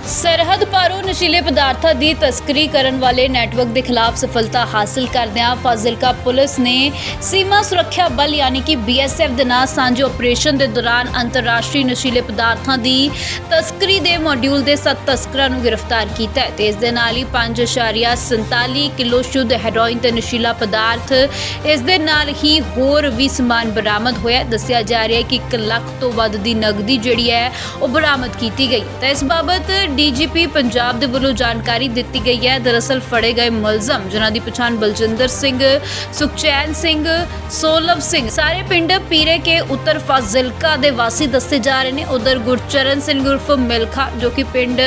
सरहद पारों नशीले पदार्थों की तस्करी करने वाले नेटवर्क के खिलाफ सफलता हासिल करदियां फाजिलका पुलिस ने सीमा सुरक्षा बल यानी कि BSF के नाल सांझे ऑपरेशन के दौरान अंतरराष्ट्रीय नशीले पदार्थों की तस्करी के मॉड्यूल के 7 तस्करों को गिरफ्तार किया है। इस दे नाल ही 5.47 किलो शुद्ध हेरोइन ते नशीला पदार्थ इस दे नाल ही होर भी समान बरामद होया। दस्सिया जा रहा है कि 1 लाख तो वध दी नगदी जिहड़ी है वो बरामद की गई। तो इस बाबत DGP पंजाब दे वल्लों जानकारी दी गई है। दरअसल फड़े गए मुलजम जिन्हां दी पछाण बलजिंदर सिंह, सुखचैन सिंह, सोलभ सिंह सारे पिंड पीरे के उत्तर फाजिलका दे वासी दस्से जा रहे हैं। उधर गुरचरण सिंह उर्फ मिल्खा जो कि पिंड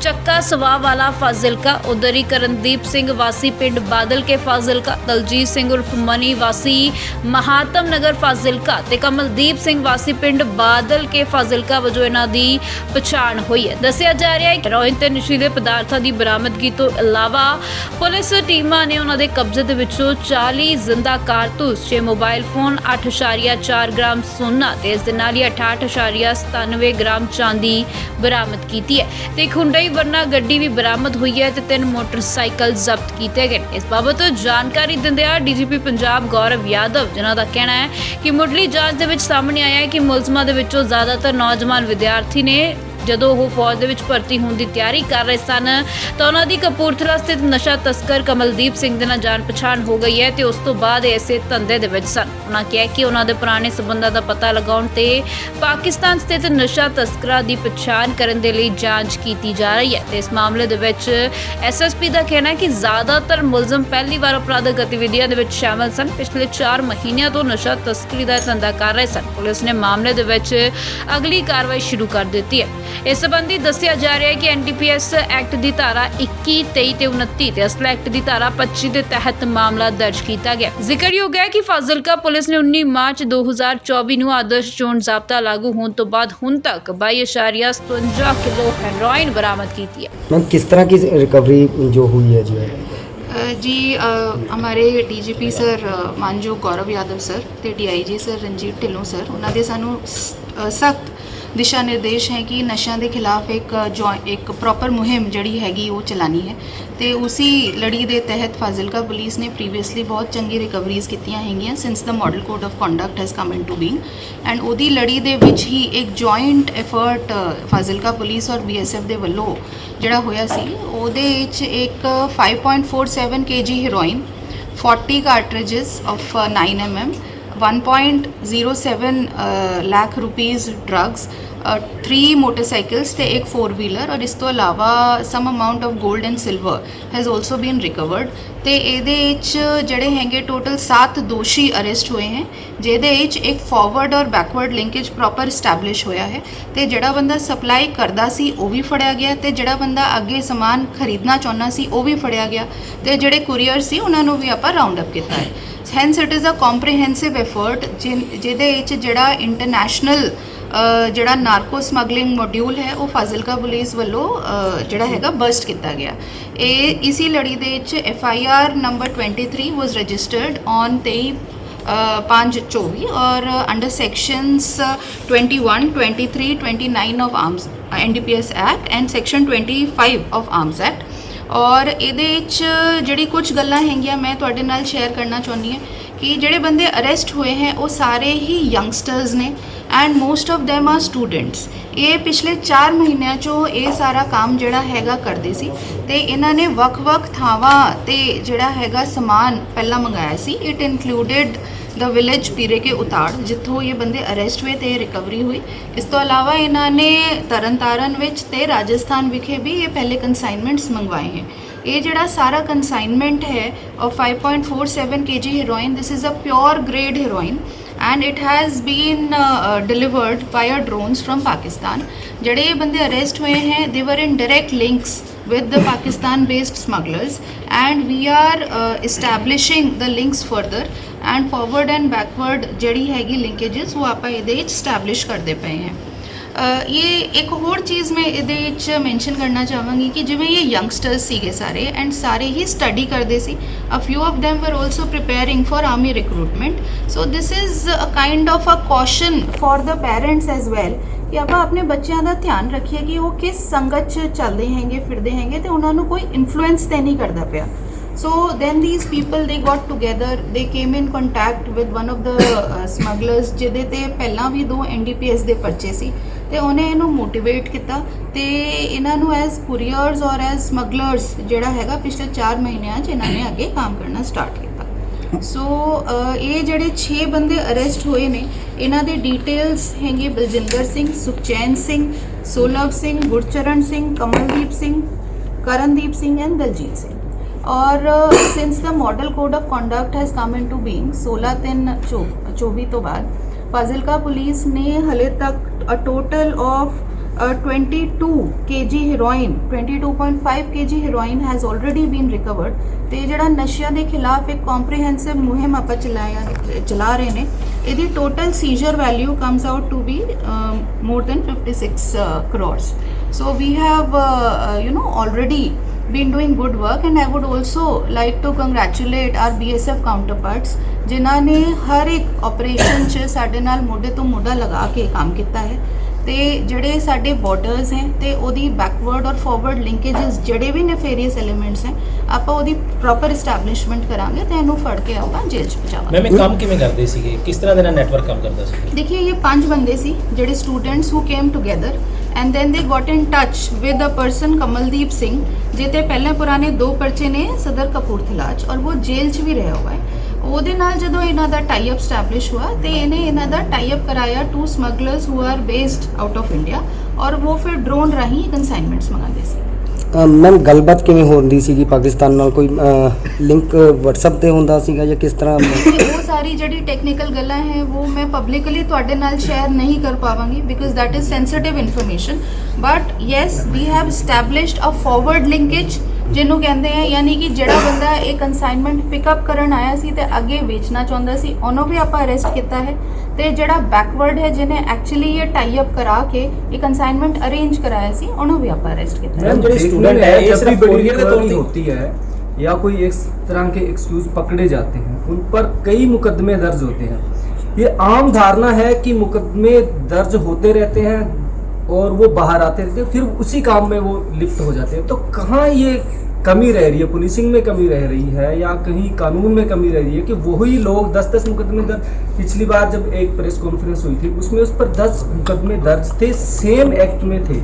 चक्का सवाह वाला फाजिलका, उधर ही करणदीप सिंह वासी पिंड बादल के फाजिलका, दलजीत सिंह उर्फ मनी वासी महात्म नगर फाजिलका ते कमलदीप सिंह वासी पिंड बादल के फाजिलका वजों इन्हां दी पछाण हुई है। दस्सिया जा रहा है हेरोइन ते नशीले पदार्थों की बरामदगी तो इलावा पुलिस टीमां ने उन्हां दे कब्जे दे विचों 40 जिंदा कारतूस, 6 मोबाइल फोन, 8.4 ग्राम सोना ते इस दे नाल ही 68.97 ग्राम चांदी बरामद की है। ते एक हुंडई वरना गड्डी भी बरामद हुई है ते 3 मोटरसाइकिल जब्त किए गए। इस बाबत जानकारी दिंदियां DGP पंजाब गौरव यादव जिन्हां दा कहना है कि मुढ़ली जांच दे विच सामने आया है कि मुलजमां दे विचों ज़्यादातर नौजवान विद्यार्थी ने ਜਦੋਂ ਉਹ ਫੌਜ ਦੇ ਵਿੱਚ ਭਰਤੀ ਹੋਣ ਦੀ ਤਿਆਰੀ ਕਰ ਰਹੇ ਸਨ ਤਾਂ ਉਹਨਾਂ ਦੀ ਕਪੂਰਥਲਾ ਸਥਿਤ ਨਸ਼ਾ ਤਸਕਰ ਕਮਲਦੀਪ ਸਿੰਘ ਦੇ ਨਾਲ ਜਾਣ ਪਛਾਣ ਹੋ ਗਈ ਹੈ ਤੇ ਉਸ ਤੋਂ ਬਾਅਦ ਇਸੇ ਧੰਦੇ ਦੇ ਵਿੱਚ ਸਨ। ਉਹਨਾਂ ਕਿਹਾ ਕਿ ਉਹਨਾਂ ਦੇ ਪੁਰਾਣੇ ਸਬੰਧਾਂ ਦਾ ਪਤਾ ਲਗਾਉਣ ਤੇ ਪਾਕਿਸਤਾਨ ਸਥਿਤ ਨਸ਼ਾ ਤਸਕਰਾਂ ਦੀ ਪਛਾਣ ਕਰਨ ਦੇ ਲਈ ਜਾਂਚ ਕੀਤੀ ਜਾ ਰਹੀ ਹੈ ਤੇ ਇਸ ਮਾਮਲੇ ਦੇ ਵਿੱਚ SSP ਦਾ ਕਹਿਣਾ ਹੈ ਕਿ ਜ਼ਿਆਦਾਤਰ ਮੁਲਜ਼ਮ ਪਹਿਲੀ ਵਾਰ ਅਪਰਾਧਕ ਗਤੀਵਿਧੀਆਂ ਦੇ ਵਿੱਚ ਸ਼ਾਮਲ ਸਨ। ਪਿਛਲੇ 4 ਮਹੀਨਿਆਂ ਤੋਂ ਨਸ਼ਾ ਤਸਕਰੀ ਦਾ ਧੰਦਾ ਕਰ ਰਹੇ ਸਨ। ਪੁਲਿਸ ਨੇ ਮਾਮਲੇ ਦੇ ਵਿੱਚ ਅਗਲੀ ਕਾਰਵਾਈ ਸ਼ੁਰੂ ਕਰ ਦਿੱਤੀ ਹੈ। इस संबंधी दस्सिया जा रहा है कि NDPS एक्ट की धारा 21, 23 ते 29 ते असला एक्ट की धारा 25 के तहत मामला दर्ज किया गया। जिक्रयोग है कि फाजिलका पुलिस ने 19 मार्च 2024 ਨੂੰ आदर्श चोण जाब्ता लागू होने तो बाद हुण तक 22.57 किलो हेरोइन बरामद की है। मैम किस तरह की रिकवरी जो हुई है जी हमारे DGP सर मानयोग गौरव यादव सर ते DIG sir Ranjit Dhillon sir उन्होंने दे सानू सख्त दिशा निर्देश है कि नशा के खिलाफ एक प्रॉपर मुहिम जड़ी हैगी वो चलानी है। तो उसी लड़ी के तहत फाजिलका पुलिस ने प्रीवियसली बहुत चंगी रिकवरीज कीतियां हैगियां since the model code of conduct has come into being and उहदी लड़ी दे विच ही एक जॉइंट एफर्ट फाजिलका पुलिस और BSF दे वल्लों जिहड़ा होया सी उहदे विच एक 5.47 kg heroin, 40 cartridges of 9 mm, 1.07 lakh rupees drugs, 3 motorcycles ते एक 4-व्हीलर और इस तो अलावा some amount of gold and silver has also been recovered. तो ये जड़े हैंगे टोटल 7 दोषी अरेस्ट हुए हैं जिहदे विच एक फॉरवर्ड और बैकवर्ड लिंकेज प्रॉपर इस्टैबलिश होया है। तो जिहड़ा बंदा सप्लाई करदा सी वो भी फड़िया गया ते जिहड़ा बंदा अगे समान खरीदना चाहुंदा सी वो भी फड़िया गया ते जिहड़े कुरियर सी उन्हां नूं भी आपां राउंड अप कीता है। Hence it is a comprehensive effort जिहदे विच जिहड़ा इंटरनैशनल जिहड़ा नारको स्मगलिंग मॉड्यूल है वो फाजिलका पुलिस वालों जिहड़ा हैगा बस्ट किया गया। इसी लड़ी दे विच FIR number 23 was registered on 23/5/24 और under sections 21, 23, 29 of arms NDPS act and section 25 of arms act. और ये जी कुछ गल्लां हैगियां मैं तुहाडे नाल शेयर करना चाहुंदी हां कि जिहड़े बंदे अरेस्ट हुए हैं वो सारे ही यंगस्टर्स ने and most of them are students. ये पिछले 4 महीनों चो ये सारा काम जिहड़ा हैगा करदे सी ते इन्हां ने वख-वख थावां ते जिहड़ा हैगा समान पहला मंगाया सी। इट इंक्लूडेड द विलेज पीरे के उताड़ जिथों ये बंदे अरेस्ट हुए ते रिकवरी हुई। इस तो अलावा इन्होंने तरन तारण विच ते राजस्थान विखे भी ये पहले कंसाइनमेंट्स मंगवाए हैं। ये जिहड़ा सारा कंसाइनमेंट है और 5.47 kg heroin, this is a pure grade heroin and it has been delivered by drones from Pakistan. जिहड़े ये बंदे अरेस्ट हुए हैं they were in direct links with the Pakistan based smugglers and we are establishing the links further and forward and backward जड़ी हैगी linkages वो आप ये establish करते पे हैं। ये एक होर चीज़ मैं ये मैंशन करना चाहूँगी कि जिमें ये यंगस्टर्स सीगे सारे एंड सारे ही स्टडी करते सी। A few of them were also preparing for army recruitment. So this is a kind of a caution for the parents as well ਕਿ ਆਪਾਂ ਆਪਣੇ ਬੱਚਿਆਂ ਦਾ ਧਿਆਨ ਰੱਖੀਏ ਕਿ ਉਹ ਕਿਸ ਸੰਗਤ 'ਚ ਚੱਲਦੇ ਹੈਗੇ ਫਿਰਦੇ ਹੈਗੇ ਤੇ ਉਹਨਾਂ ਨੂੰ ਕੋਈ ਇਨਫਲੂਐਂਸ ਤੇ ਨਹੀਂ ਕਰਦਾ ਪਿਆ। So then these people they got together, they came in contact with one of the smugglers ਜਿਹਦੇ ਤੇ ਪਹਿਲਾਂ ਵੀ 2 NDPS ਦੇ ਪਰਚੇ ਸੀ ਤੇ ਉਹਨੇ ਇਹਨੂੰ ਮੋਟੀਵੇਟ ਕੀਤਾ ਤੇ ਇਹਨਾਂ ਨੂੰ ਐਜ਼ ਕੁਰੀਅਰਸ ਔਰ ਐਜ਼ ਸਮਗਲਰਸ ਜਿਹੜਾ ਹੈਗਾ ਪਿਛਲੇ 4 ਮਹੀਨਿਆਂ 'ਚ ਇਹਨਾਂ ਨੇ ਅੱਗੇ ਕੰਮ ਕਰਨਾ ਸਟਾਰਟ ਕੀਤਾ। ਸੋ ਇਹ ਜਿਹੜੇ 6 ਬੰਦੇ ਅਰੈਸਟ ਹੋਏ ਨੇ ਇਹਨਾਂ ਦੇ ਡਿਟੇਲਸ ਹੈਗੇ ਬਲਜਿੰਦਰ ਸਿੰਘ, ਸੁਖਚੈਨ ਸਿੰਘ, ਸੋਲਵ ਸਿੰਘ, ਗੁਰਚਰਨ ਸਿੰਘ, ਕਮਲਦੀਪ ਸਿੰਘ, ਕਰਨਦੀਪ ਸਿੰਘ ਐਂਡ ਦਲਜੀਤ ਸਿੰਘ। और since the model code of conduct has come into being 16/3/24 तो बाद फाजिलका पुलिस ने हले तक a total of 22 kg heroin 22.5 kg heroin has already been recovered. तो ਜਿਹੜਾ ਨਸ਼ਿਆਂ ਦੇ ਖਿਲਾਫ ਇੱਕ ਕੰਪਰੀਹੈਂਸਿਵ ਮੁਹਿੰਮ ਆਪਾਂ ਚਲਾ ਰਹੇ ਨੇ ਇਹਦੀ total seizure value comes out to be more than 56 crores। So we have already been doing good work and I would also like to congratulate our BSF counterparts ਜਿਨ੍ਹਾਂ ਨੇ ਹਰ ਇੱਕ ਆਪਰੇਸ਼ਨ 'ਚ ਸਾਡੇ ਨਾਲ ਮੋਢੇ ਤੋਂ ਮੋਢਾ ਲਗਾ ਕੇ ਕੰਮ ਕੀਤਾ ਹੈ ਤੇ ਜਿਹੜੇ ਸਾਡੇ ਬਾਰਡਰਸ ਹੈ ਤੇ ਉਹਦੀ ਬੈਕਵਰਡ ਔਰ ਫਾਰਵਰਡ ਲਿੰਕੇजेस ਜਿਹੜੇ ਵੀ ਨੇਫੇਰੀਅਸ ਐਲੀਮੈਂਟਸ ਹੈ ਆਪਾਂ ਉਹਦੀ ਪ੍ਰੋਪਰ ਐਸਟੈਬਲਿਸ਼ਮੈਂਟ ਕਰਾਂਗੇ ਤੇ ਇਹਨੂੰ ਫੜ ਕੇ ਆਪਾਂ ਜੇਲ੍ਹ 'ਚ ਪਹੁੰਚਾਵਾਂਗੇ। ਮੈਮ ਇਹ ਕੰਮ ਕਿਵੇਂ ਕਰਦੇ ਸੀਗੇ, ਕਿਸ ਤਰ੍ਹਾਂ ਦੇ ਨਾਲ ਨੈਟਵਰਕ ਕੰਮ ਕਰਦਾ ਸੀ? देखिए ये 5 बंदे सी जेडे students who came together and then they got in touch with a person Kamaldeep Singh जिते पहले पुराने 2 पर्चे ने सदर कपूरथला च और वो जेल च भी रहा हुआ है। ਉਹਦੇ ਨਾਲ ਜਦੋਂ ਇਹਨਾਂ ਦਾ ਟਾਈ ਅਪ ਸਟੈਬਲਿਸ਼ हुआ ਤੇ ਇਹਨੇ ਇਹਨਾਂ ਦਾ ਟਾਈ ਅਪ ਕਰਾਇਆ 2 smugglers who are based out of India ਔਰ ਉਹ ਫਿਰ ਡਰੋਨ ਰਾਹੀਂ ਕਨਸਾਈਨਮੈਂਟਸ ਮੰਗਾਉਂਦੇ ਸੀ। ਮੈਮ ਗੱਲਬਾਤ ਕਿਵੇਂ ਹੁੰਦੀ ਸੀਗੀ ਪਾਕਿਸਤਾਨ ਨਾਲ, ਕੋਈ ਲਿੰਕ WhatsApp ਤੇ ਹੁੰਦਾ ਸੀਗਾ ਜਾਂ ਕਿਸ ਤਰ੍ਹਾਂ? ਉਹ ਸਾਰੀ ਜਿਹੜੀ ਟੈਕਨੀਕਲ ਗੱਲਾਂ ਹੈ ਉਹ ਮੈਂ ਪਬਲਿਕਲੀ ਤੁਹਾਡੇ ਨਾਲ ਸ਼ੇਅਰ ਨਹੀਂ ਕਰ ਪਾਵਾਂਗੀ because that is sensitive information but yes we have established a forward linkage ਜਿਹਨੂੰ ਕਹਿੰਦੇ ਆ ਯਾਨੀ ਕਿ ਜਿਹੜਾ ਬੰਦਾ ਇਹ ਕਨਸਾਈਨਮੈਂਟ ਪਿਕਅਪ ਕਰਨ ਆਇਆ ਸੀ ਤੇ ਅੱਗੇ ਵੇਚਣਾ ਚਾਹੁੰਦਾ ਸੀ ਉਹਨੂੰ ਵੀ ਆਪਾਂ ਅਰੈਸਟ ਕੀਤਾ ਹੈ ਤੇ ਜਿਹੜਾ ਬੈਕਵਰਡ ਹੈ ਜਿਹਨੇ ਐਕਚੁਅਲੀ ਇਹ ਟਾਈ ਅਪ ਕਰਾ ਕੇ ਇਹ ਕਨਸਾਈਨਮੈंट ਅਰੇਂਜ कराया सी ਉਹਨੂੰ भी ਆਪਾਂ ਅਰੈਸਟ ਕੀਤਾ ਹੈ। जो स्टूडेंट है ये सिर्फ कोरियर के तौर पे होती है या कोई इस तरह के एक्सक्यूज पकड़े जाते हैं उन पर कई मुकदमे दर्ज होते हैं। ये आम धारणा है कि मुकदमे दर्ज होते रहते हैं और वो बाहर आते रहते हैं फिर उसी काम में वो लिप्त हो जाते हैं। तो कहाँ ये कमी रह रही है, पुलिसिंग में कमी रह रही है या कहीं कानून में कमी रह रही है कि वही लोग 10-10 मुकदमे दर्ज? पिछली बार जब एक प्रेस कॉन्फ्रेंस हुई थी उसमें उस पर 10 मुकदमे दर्ज थे, सेम एक्ट में थे,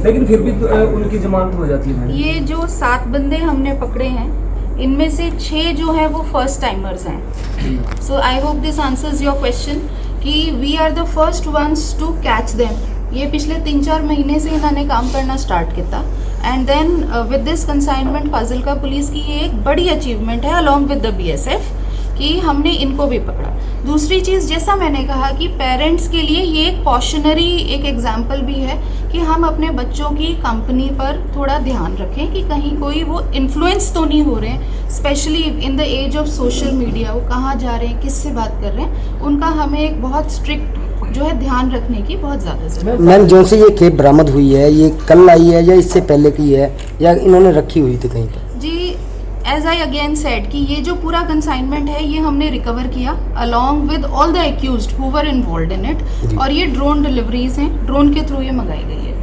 लेकिन फिर भी उनकी जमानत हो जाती है। ये जो 7 बंदे हमने पकड़े हैं इनमें से 6 जो है वो फर्स्ट टाइमर्स हैं। So I hope this answers your question कि we are the first ones to catch them. ये पिछले 3-4 महीने से इन्होंने काम करना स्टार्ट किया and then with this consignment Fazilka police की ये एक बड़ी अचीवमेंट है अलॉन्ग विद द BSF कि हमने इनको भी पकड़ा। दूसरी चीज़ जैसा मैंने कहा कि पेरेंट्स के लिए ये एक कॉशनरी एक एग्जाम्पल भी है कि हम अपने बच्चों की कंपनी पर थोड़ा ध्यान रखें कि कहीं कोई वो इन्फ्लुएंस तो नहीं हो रहे हैं, specially in the age of social media. वो कहाँ जा रहे हैं, किससे बात कर रहे हैं, उनका हमें एक बहुत स्ट्रिक्ट जो है ध्यान रखने की बहुत ज़्यादा ज़रूरत है। मैम जो से ये खेप बरामद हुई है ये कल आई है या इससे पहले की है या इन्होंने रखी हुई थी कहीं पर? जी एज आई अगेन सेड कि ये जो पूरा कंसाइनमेंट है ये हमने रिकवर किया along with all the accused who were involved in it और ये ड्रोन डिलीवरीज हैं, ड्रोन के थ्रू ये मंगाई गई है।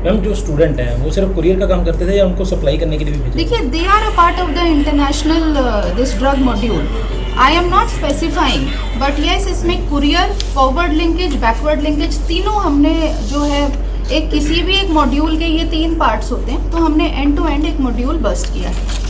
मैम जो स्टूडेंट हैं वो सिर्फ कुरियर का काम करते थे या उनको सप्लाई करने के लिए भी भेजा? देखिए they are a part of the international this drug module. I am not specifying but yes इसमें courier, forward linkage, backward linkage तीनों हमने जो है एक किसी भी एक मॉड्यूल के ये 3 पार्ट्स होते हैं तो हमने एंड टू एंड एक मॉड्यूल बस्ट किया है।